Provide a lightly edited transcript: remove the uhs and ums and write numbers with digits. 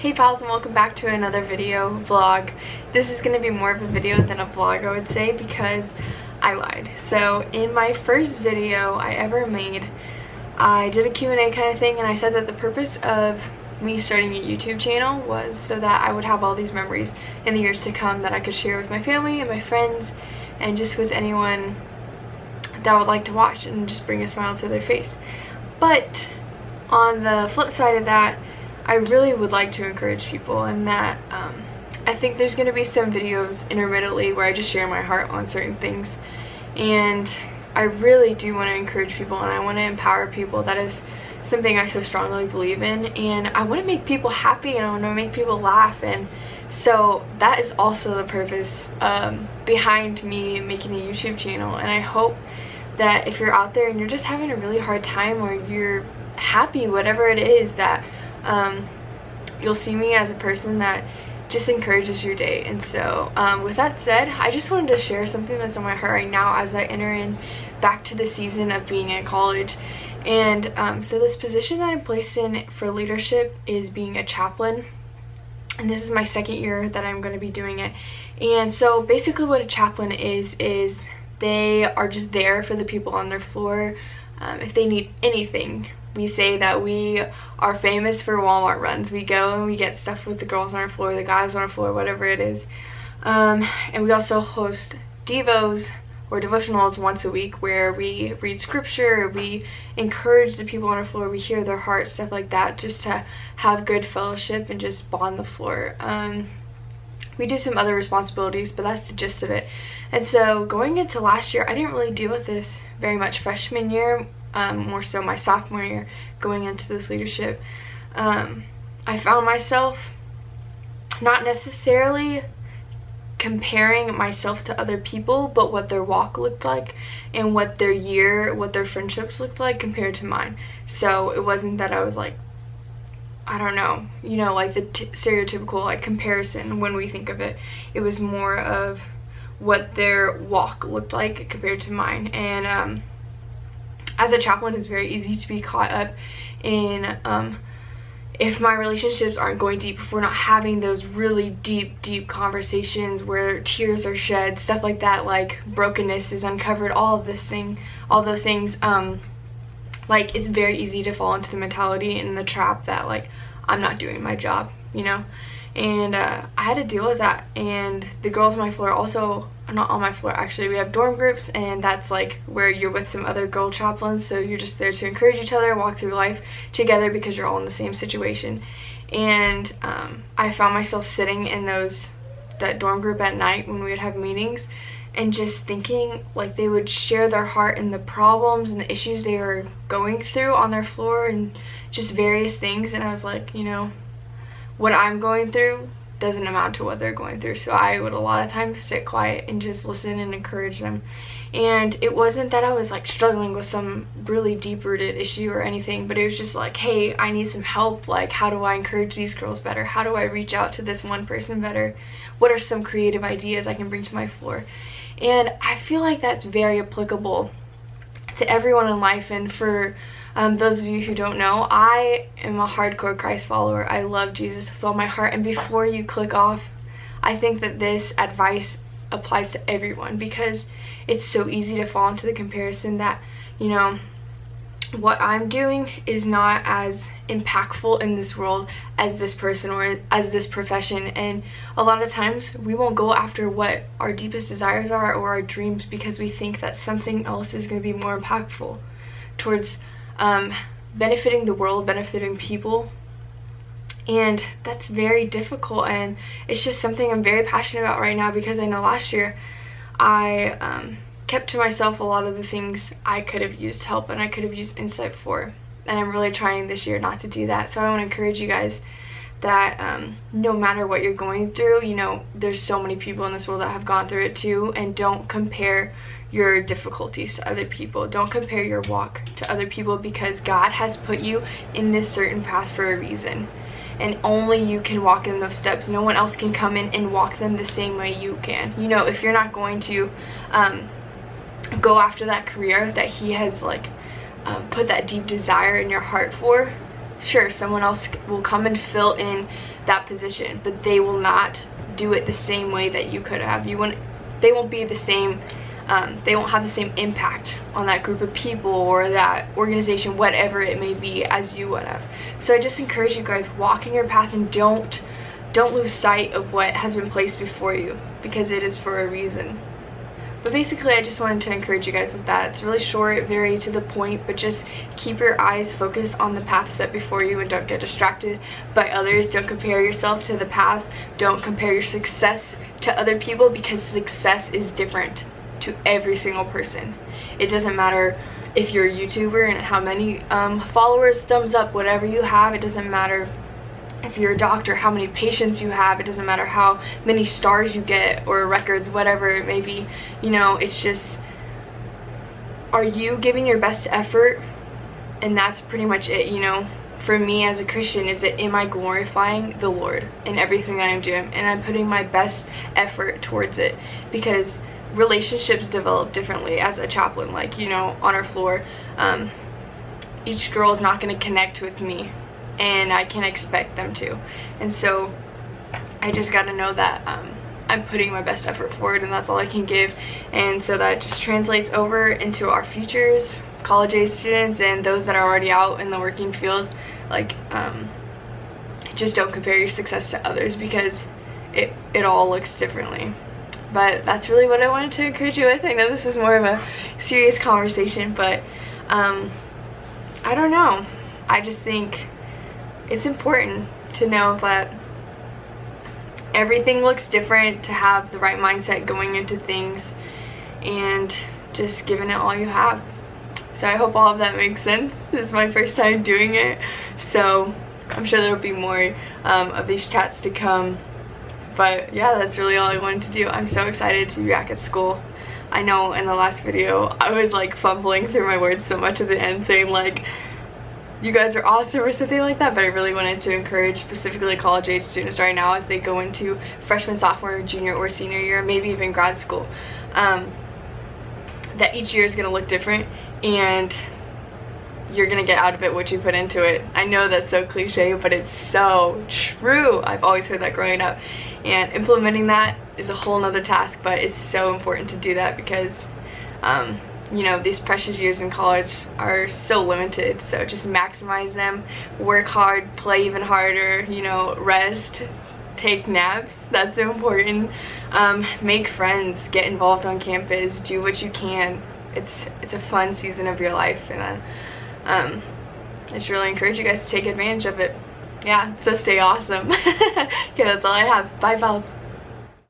Hey pals, and welcome back to another video vlog. This is going to be more of a video than a vlog, I would say, because I lied. So in my first video I ever made, I did a Q&A kind of thing, and I said that the purpose of me starting a YouTube channel was so that I would have all these memories in the years to come that I could share with my family and my friends and just with anyone that would like to watch and just bring a smile to their face. But on the flip side of that, I really would like to encourage people, and that I think there's going to be some videos intermittently where I just share my heart on certain things, and I really do want to encourage people and I want to empower people. That is something I so strongly believe in, and I want to make people happy and I want to make people laugh, and so that is also the purpose behind me making a YouTube channel. And I hope that if you're out there and you're just having a really hard time, or you're happy, whatever it is, that you'll see me as a person that just encourages your day. And so with that said, I just wanted to share something that's on my heart right now as I enter in back to the season of being at college. And so this position that I'm placed in for leadership is being a chaplain, and this is my second year that I'm going to be doing it. And so basically what a chaplain is they are just there for the people on their floor. If they need anything, we say that we are famous for Walmart runs. We go and we get stuff with the girls on our floor, the guys on our floor, whatever it is. And we also host devos or devotionals once a week where we read scripture, we encourage the people on our floor, we hear their hearts, stuff like that, just to have good fellowship and just bond the floor. We do some other responsibilities, but that's the gist of it. And so going into last year, I didn't really deal with this very much freshman year, more so my sophomore year going into this leadership. I found myself not necessarily comparing myself to other people, but what their walk looked like and what their friendships looked like compared to mine. So it wasn't that I was like, I don't know, you know, like the stereotypical like comparison when we think of it. It was more of what their walk looked like compared to mine. And as a chaplain, it's very easy to be caught up in if my relationships aren't going deep, if we're not having those really deep conversations where tears are shed, stuff like that, like brokenness is uncovered, all those things, like it's very easy to fall into the mentality and the trap that like I'm not doing my job, you know. And I had to deal with that. And the girls on my floor also, not on my floor actually, we have dorm groups, and that's like where you're with some other girl chaplains, so you're just there to encourage each other, walk through life together because you're all in the same situation. And I found myself sitting in that dorm group at night when we would have meetings, and just thinking like they would share their heart and the problems and the issues they were going through on their floor and just various things. And I was like, you know, what I'm going through doesn't amount to what they're going through. So I would a lot of times sit quiet and just listen and encourage them. And it wasn't that I was like struggling with some really deep-rooted issue or anything, but it was just like, hey, I need some help. Like, how do I encourage these girls better? How do I reach out to this one person better? What are some creative ideas I can bring to my floor? And I feel like that's very applicable to everyone in life. And for those of you who don't know, I am a hardcore Christ follower. I love Jesus with all my heart. And before you click off, I think that this advice applies to everyone, because it's so easy to fall into the comparison that, you know, what I'm doing is not as impactful in this world as this person or as this profession. And a lot of times we won't go after what our deepest desires are or our dreams because we think that something else is going to be more impactful towards benefiting the world, benefiting people. And that's very difficult, and it's just something I'm very passionate about right now, because I know last year I kept to myself a lot of the things I could have used help and I could have used insight for, and I'm really trying this year not to do that. So I want to encourage you guys that no matter what you're going through, you know, there's so many people in this world that have gone through it too, and don't compare your difficulties to other people. Don't compare your walk to other people, because God has put you in this certain path for a reason, and only you can walk in those steps. No one else can come in and walk them the same way you can. You know, if you're not going to go after that career that he has like put that deep desire in your heart for, sure, someone else will come and fill in that position, but they will not do it the same way that you could have. They won't be the same, they won't have the same impact on that group of people or that organization, whatever it may be, as you would have. So I just encourage you guys, walk in your path and don't lose sight of what has been placed before you, because it is for a reason. But basically, I just wanted to encourage you guys with that. It's really short, very to the point, but just keep your eyes focused on the path set before you and don't get distracted by others. Don't compare yourself to the past. Don't compare your success to other people, because success is different to every single person. It doesn't matter if you're a YouTuber and how many followers, thumbs up, whatever you have. It doesn't matter if you're a doctor, how many patients you have. It doesn't matter how many stars you get or records, whatever it may be. You know, it's just, are you giving your best effort? And that's pretty much it. You know, for me as a Christian, is it, am I glorifying the Lord in everything that I'm doing, and I'm putting my best effort towards it? Because relationships develop differently. As a chaplain, like, you know, on our floor, each girl is not going to connect with me, and I can expect them to. And so I just got to know that I'm putting my best effort forward, and that's all I can give. And so that just translates over into our futures, college age students, and those that are already out in the working field. Like, just don't compare your success to others, because it all looks differently. But that's really what I wanted to encourage you with. I know this is more of a serious conversation, but I don't know. I just think it's important to know that everything looks different, to have the right mindset going into things, and just giving it all you have. So I hope all of that makes sense. This is my first time doing it, so I'm sure there'll be more of these chats to come. But yeah, that's really all I wanted to do. I'm so excited to be back at school. I know in the last video I was like fumbling through my words so much at the end, saying like, you guys are awesome or something like that, but I really wanted to encourage specifically college age students right now as they go into freshman, sophomore, junior, or senior year, maybe even grad school, that each year is going to look different, and you're going to get out of it what you put into it. I know that's so cliche, but it's so true. I've always heard that growing up, and implementing that is a whole nother task, but it's so important to do that, because you know, these precious years in college are so limited. So just maximize them, work hard, play even harder, you know, rest, take naps, that's so important. Make friends, get involved on campus, do what you can. It's a fun season of your life, and I just really encourage you guys to take advantage of it. Yeah, so stay awesome. Okay, that's all I have. Bye, pals.